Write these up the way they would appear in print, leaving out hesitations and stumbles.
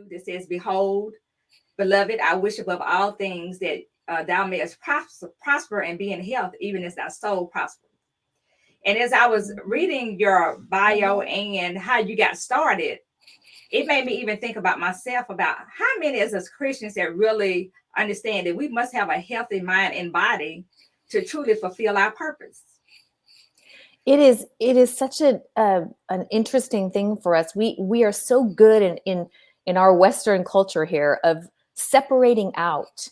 22 that says, "Behold, beloved, I wish above all things that thou mayest prosper and be in health, even as thy soul prospers." And as I was reading your bio and how you got started, it made me even think about myself, about how many of us Christians that really understand that we must have a healthy mind and body to truly fulfill our purpose. It is such an interesting thing for us. We are so good in our Western culture here of separating out,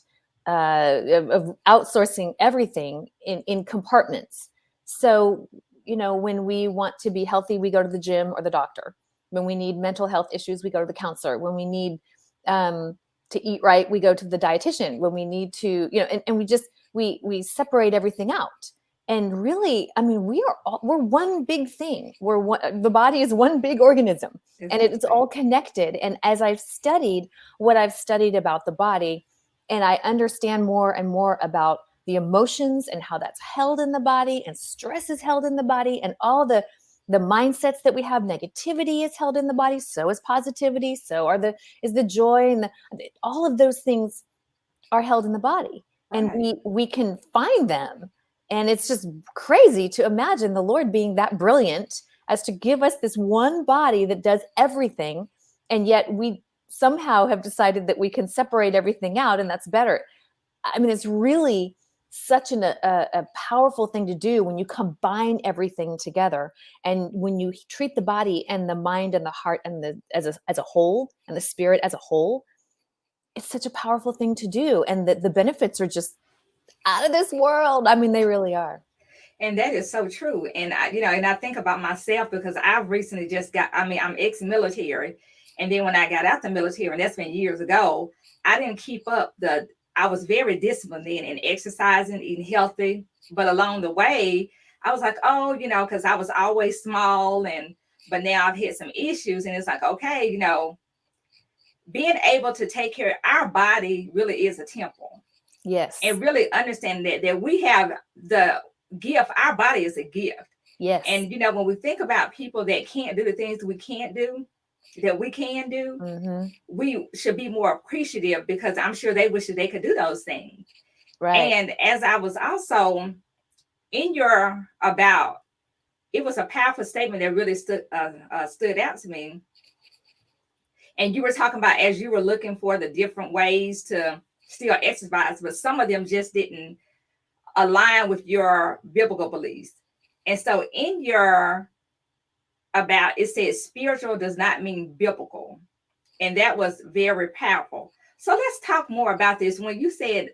of outsourcing everything in compartments. So, when we want to be healthy, we go to the gym or the doctor. When we need mental health issues, we go to the counselor. When we need to eat right, we go to the dietitian. When we need to, and we separate everything out. And really, I mean, we're one big thing. The body is one big organism, and it's all connected. And as I've studied what I've studied about the body, and I understand more and more about the emotions and how that's held in the body, and stress is held in the body, and all the mindsets that we have, negativity is held in the body, so is positivity, so is the joy, and all of those things are held in the body. Right. And we can find them. And it's just crazy to imagine the Lord being that brilliant as to give us this one body that does everything. And yet we somehow have decided that we can separate everything out, and that's better. I mean, it's really such a powerful thing to do when you combine everything together. And when you treat the body and the mind and the heart and as a whole, and the spirit as a whole, it's such a powerful thing to do. And the benefits are just out of this world. I mean, they really are. And that is so true. And I think about myself, because I've recently I'm ex-military. And then when I got out the military, and that's been years ago, I didn't keep up I was very disciplined in exercising, eating healthy. But along the way, I was like, because I was always small, but now I've had some issues, and it's like, okay, being able to take care of our body really is a temple. Yes. And really understand that we have the gift. Our body is a gift. Yes. And, when we think about people that can't do the things that we can do, mm-hmm. we should be more appreciative, because I'm sure they wish that they could do those things. Right. And as I was also in it was a powerful statement that really stood out to me. And you were talking about, as you were looking for the different ways to still exercise, but some of them just didn't align with your biblical beliefs. And so in it says spiritual does not mean biblical. And that was very powerful. So let's talk more about this. When you said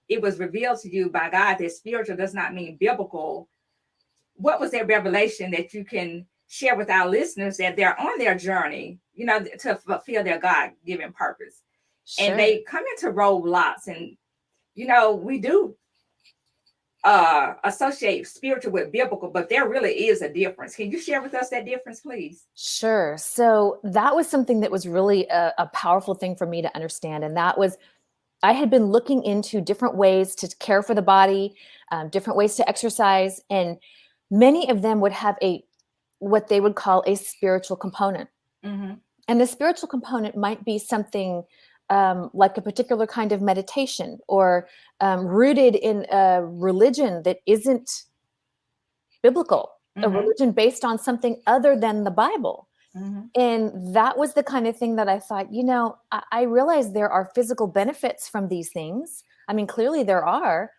it was revealed to you by God that spiritual does not mean biblical, what was that revelation that you can share with our listeners, that they're on their journey, to fulfill their God-given purpose? Sure. And they come into roadblocks, and we do associate spiritual with biblical, but there really is a difference. Can you share with us that difference, please? Sure. So that was something that was really a powerful thing for me to understand. And that was, I had been looking into different ways to care for the body, different ways to exercise, and many of them would have what they would call a spiritual component. Mm-hmm. And the spiritual component might be something like a particular kind of meditation, or rooted in a religion that isn't biblical, mm-hmm. a religion based on something other than the Bible. Mm-hmm. And that was the kind of thing that I thought, I realize there are physical benefits from these things. I mean, clearly there are,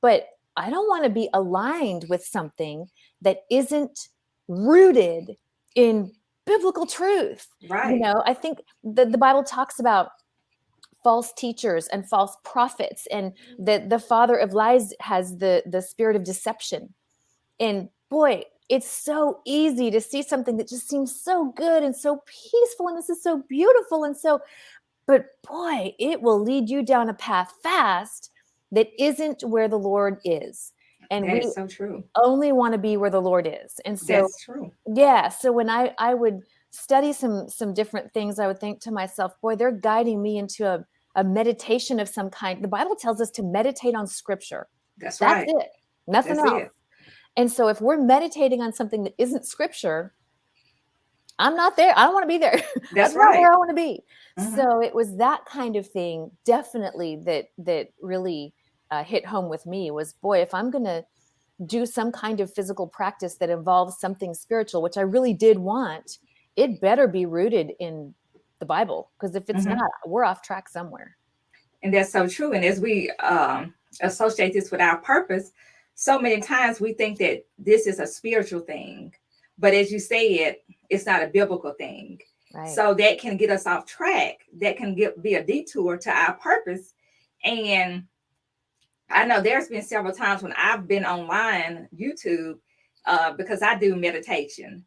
but I don't want to be aligned with something that isn't rooted in biblical truth. Right. I think the Bible talks about false teachers and false prophets, and the father of lies has the spirit of deception. And boy, it's so easy to see something that just seems so good and so peaceful, and this is so beautiful, but boy, it will lead you down a path fast that isn't where the Lord is. And that is so true. Only want to be where the Lord is. And so that's true. Yeah. So when I would study some different things, I would think to myself, boy, they're guiding me into a meditation of some kind. The Bible tells us to meditate on scripture. That's right. It. Nothing else. And so if we're meditating on something that isn't scripture, I'm not there. I don't want to be there. That's That's not right. where I want to be. Hmm. So it was that kind of thing, definitely, that really hit home with me. Was, boy, if I'm going to do some kind of physical practice that involves something spiritual, which I really did want, it better be rooted in the Bible. Because if it's Hmm. not, we're off track somewhere. And that's so true. And as we associate this with our purpose, so many times we think that this is a spiritual thing, but as you say it, it's not a biblical thing. Right. So that can get us off track. That can be a detour to our purpose. And I know there's been several times when I've been online YouTube because I do meditation,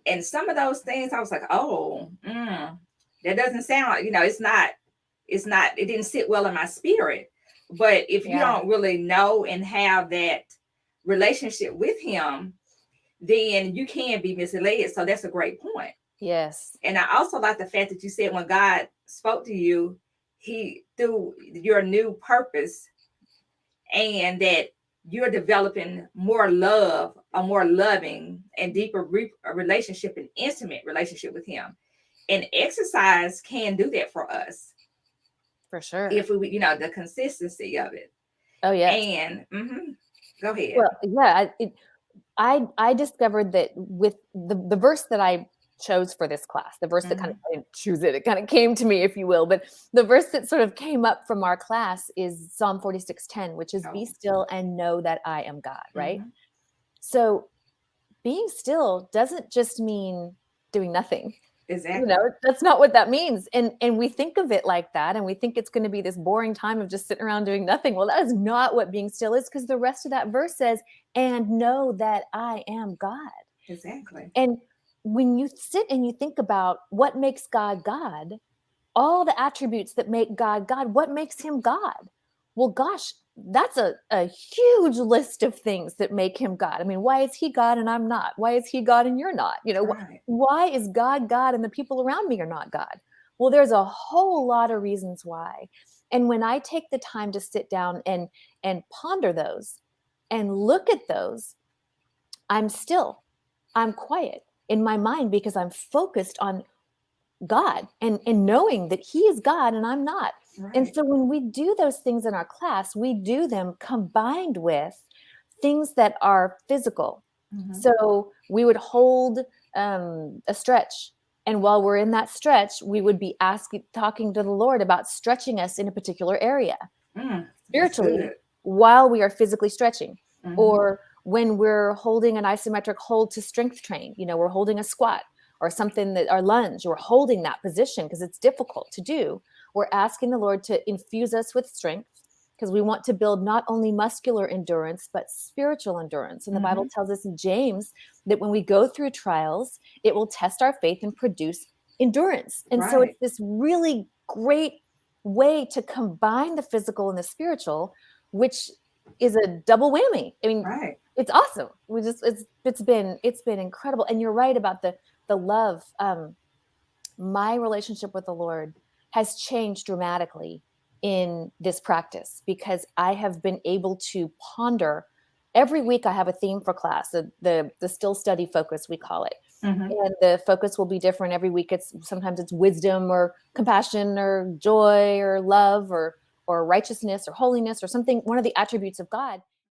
and some of those things I was like, oh, that doesn't sound, it didn't sit well in my spirit. But if you Yeah. don't really know and have that relationship with Him, then you can be misled. So that's a great point. Yes. And I also like the fact that you said when God spoke to you, He through your new purpose, and that you're developing more love, a more loving and deeper relationship, an intimate relationship with Him. And exercise can do that for us For sure. if we, the consistency of it. Oh, yes. And go ahead. Well, yeah, I discovered that with the verse that I chose for this class, the verse that kind of, Hmm. I didn't choose it, it kind of came to me, if you will, but the verse that sort of came up from our class is Psalm 46:10, which is, be Oh. still and know that I am God, right? Hmm. So being still doesn't just mean doing nothing. Exactly. That's not what that means. And we think of it like that, and we think it's going to be this boring time of just sitting around doing nothing. Well, that is not what being still is, because the rest of that verse says, and know that I am God. Exactly. And when you sit and you think about what makes God God, all the attributes that make God God, what makes him God? Well, gosh, that's a huge list of things that make him God. I mean, why is he God and I'm not? Why is he God and you're not? Right. Why is God God and the people around me are not God? Well, there's a whole lot of reasons why. And when I take the time to sit down and ponder those and look at those, I'm still, I'm quiet in my mind because I'm focused on God and knowing that he is God and I'm not. And Right. so when we do those things in our class, we do them combined with things that are physical. Hmm. So we would hold a stretch. And while we're in that stretch, we would be talking to the Lord about stretching us in a particular area That's spiritually good. while we are physically stretching. Hmm. Or when we're holding an isometric hold to strength train, we're holding a squat or something, that our lunge, we're holding that position because it's difficult to do. We're asking the Lord to infuse us with strength because we want to build not only muscular endurance, but spiritual endurance. And the Bible Hmm. tells us in James that when we go through trials, it will test our faith and produce endurance. And so it's Right. this really great way to combine the physical and the spiritual, which is a double whammy. I mean, Right. it's awesome. It's been incredible. And you're right about the love. My relationship with the Lord has changed dramatically in this practice because I have been able to ponder. Every week I have a theme for class, the still study focus, we call it. Hmm. And the focus will be different every week. Sometimes it's wisdom or compassion or joy or love or righteousness or holiness or something, one of the attributes of God.